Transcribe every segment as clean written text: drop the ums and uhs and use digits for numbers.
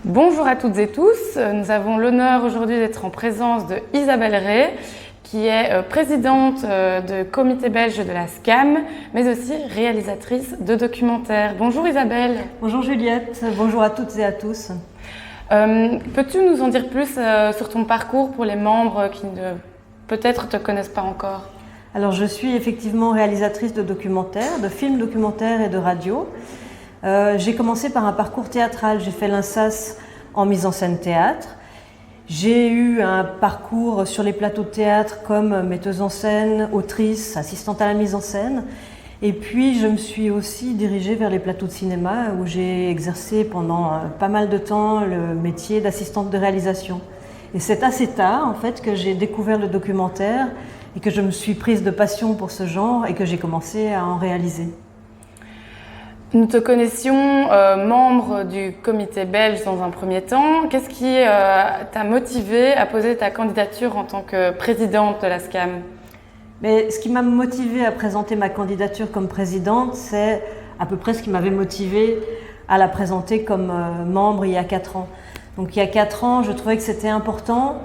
Bonjour à toutes et tous, nous avons l'honneur aujourd'hui d'être en présence de Isabelle Ray, qui est présidente du comité belge de la SCAM, mais aussi réalisatrice de documentaires. Bonjour Isabelle. Bonjour Juliette, bonjour à toutes et à tous. Peux-tu nous en dire plus sur ton parcours pour les membres qui peut-être te connaissent pas encore? Alors je suis effectivement réalisatrice de documentaires, de films documentaires et de radio. J'ai commencé par un parcours théâtral, j'ai fait l'INSAS en mise en scène théâtre. J'ai eu un parcours sur les plateaux de théâtre comme metteuse en scène, autrice, assistante à la mise en scène. Et puis je me suis aussi dirigée vers les plateaux de cinéma où j'ai exercé pendant pas mal de temps le métier d'assistante de réalisation. Et c'est assez tard en fait que j'ai découvert le documentaire et que je me suis prise de passion pour ce genre et que j'ai commencé à en réaliser. Nous te connaissions membre du comité belge dans un premier temps. Qu'est-ce qui t'a motivé à poser ta candidature en tant que présidente de la SCAM? Mais ce qui m'a motivée à présenter ma candidature comme présidente, c'est à peu près ce qui m'avait motivée à la présenter comme membre il y a 4 ans. Donc il y a 4 ans, je trouvais que c'était important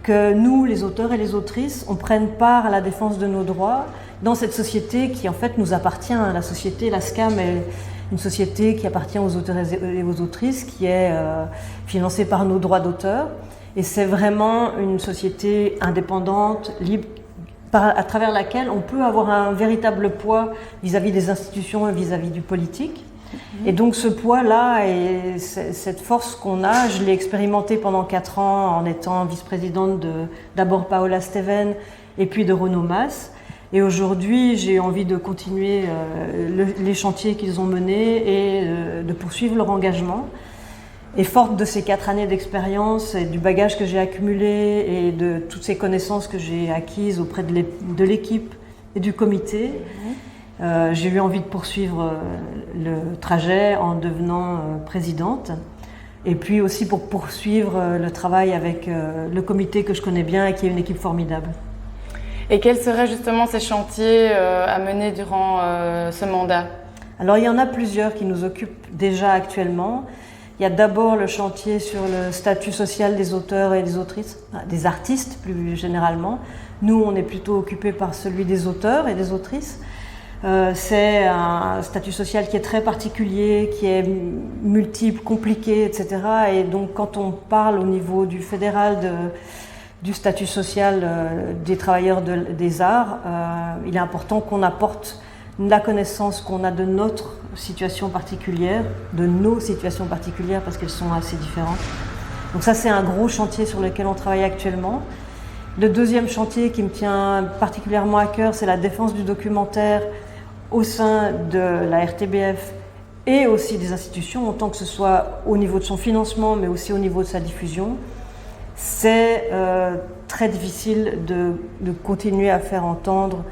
que nous, les auteurs et les autrices, on prenne part à la défense de nos droits dans cette société qui en fait nous appartient. La société, la SCAM est une société qui appartient aux auteurs et aux autrices, qui est financée par nos droits d'auteur. Et c'est vraiment une société indépendante, libre, à travers laquelle on peut avoir un véritable poids vis-à-vis des institutions et vis-à-vis du politique. Et donc ce poids-là et cette force qu'on a, je l'ai expérimenté pendant 4 ans en étant vice-présidente d'abord Paola Steven et puis de Renaud Mas. Et aujourd'hui, j'ai envie de continuer les chantiers qu'ils ont menés et de poursuivre leur engagement. Et forte de ces 4 années d'expérience et du bagage que j'ai accumulé et de toutes ces connaissances que j'ai acquises auprès de l'équipe et du comité, j'ai eu envie de poursuivre le trajet en devenant présidente. Et puis aussi pour poursuivre le travail avec le comité que je connais bien et qui est une équipe formidable. Et quels seraient justement ces chantiers à mener durant ce mandat? Alors il y en a plusieurs qui nous occupent déjà actuellement. Il y a d'abord le chantier sur le statut social des auteurs et des autrices, des artistes plus généralement. Nous, on est plutôt occupés par celui des auteurs et des autrices. C'est un statut social qui est très particulier, qui est multiple, compliqué, etc. Et donc quand on parle au niveau du fédéral du statut social des travailleurs des arts, il est important qu'on apporte la connaissance qu'on a de notre situation particulière, de nos situations particulières parce qu'elles sont assez différentes. Donc ça c'est un gros chantier sur lequel on travaille actuellement. Le deuxième chantier qui me tient particulièrement à cœur, c'est la défense du documentaire au sein de la RTBF et aussi des institutions, autant que ce soit au niveau de son financement mais aussi au niveau de sa diffusion. C'est très difficile de continuer à faire entendre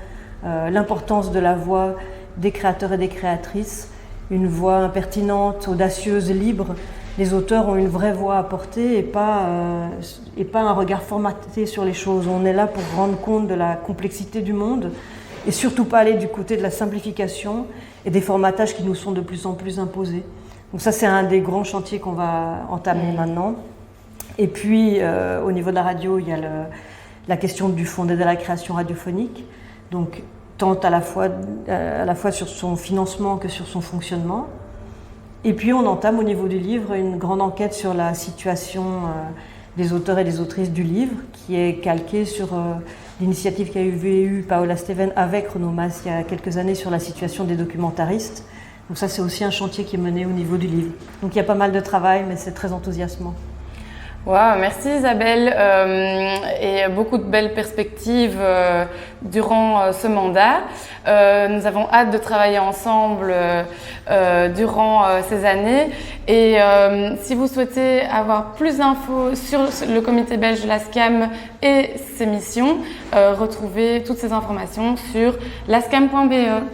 l'importance de la voix des créateurs et des créatrices, une voix impertinente, audacieuse, libre. Les auteurs ont une vraie voix à porter et pas un regard formaté sur les choses. On est là pour rendre compte de la complexité du monde et surtout pas aller du côté de la simplification et des formatages qui nous sont de plus en plus imposés. Donc ça c'est un des grands chantiers qu'on va entamer maintenant. Et puis, au niveau de la radio, il y a la question du fonds d'aide à la création radiophonique, donc tant à la fois sur son financement que sur son fonctionnement. Et puis, on entame au niveau du livre une grande enquête sur la situation des auteurs et des autrices du livre, qui est calquée sur l'initiative qu'a eu Paola Steven avec Renaud Mas il y a quelques années sur la situation des documentaristes. Donc ça, c'est aussi un chantier qui est mené au niveau du livre. Donc il y a pas mal de travail, mais c'est très enthousiasmant. Wow, merci Isabelle et beaucoup de belles perspectives durant ce mandat. Nous avons hâte de travailler ensemble durant ces années et si vous souhaitez avoir plus d'infos sur le comité belge de la SCAM et ses missions, retrouvez toutes ces informations sur lascam.be.